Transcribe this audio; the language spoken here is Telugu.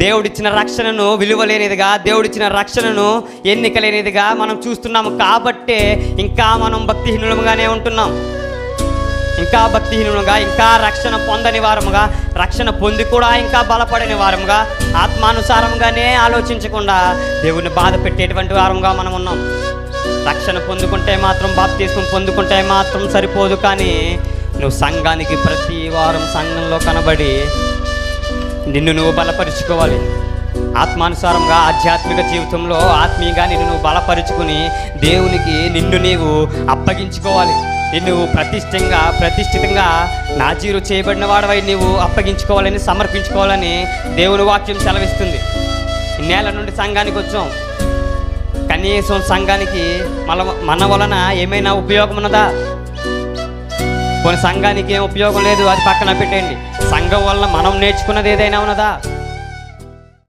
దేవుడిచ్చిన రక్షణను విలువలేనిదిగా, దేవుడిచ్చిన రక్షణను ఎన్నిక లేనిదిగా మనం చూస్తున్నాము. కాబట్టే ఇంకా మనం భక్తిహీనులుగానే ఉంటున్నాం. ఇంకా భక్తిహీనులుగా, ఇంకా రక్షణ పొందని వారముగా, రక్షణ పొంది కూడా ఇంకా బలపడని వారముగా, ఆత్మానుసారంగానే ఆలోచించకుండా దేవుని బాధ పెట్టేటువంటి వారముగా మనం ఉన్నాం. రక్షణ పొందుకుంటే మాత్రం, బాప్తిస్మం పొందుకుంటే మాత్రం సరిపోదు. కానీ నువ్వు సంఘానికి ప్రతి వారం సంఘంలో కనబడి నిన్ను నువ్వు బలపరుచుకోవాలి. ఆత్మానుసారంగా ఆధ్యాత్మిక జీవితంలో ఆత్మీయంగా నిన్ను నువ్వు బలపరుచుకుని దేవునికి నిన్ను నీవు అప్పగించుకోవాలి. నిన్ను ప్రతిష్ఠితంగా నాజీరు చేయబడిన వాడవై నీవు అప్పగించుకోవాలని, సమర్పించుకోవాలని దేవుని వాక్యం సెలవిస్తుంది. ఇన్నేళ్ల నుండి సంఘానికి వచ్చాం. కనీసం సంఘానికి మన వలన ఏమైనా ఉపయోగం ఉన్నదా? కొన్ని సంఘానికి ఏం ఉపయోగం లేదు, అది పక్కన పెట్టండి. సంఘం వలన మనం నేర్చుకున్నది ఏదైనా ఉన్నదా?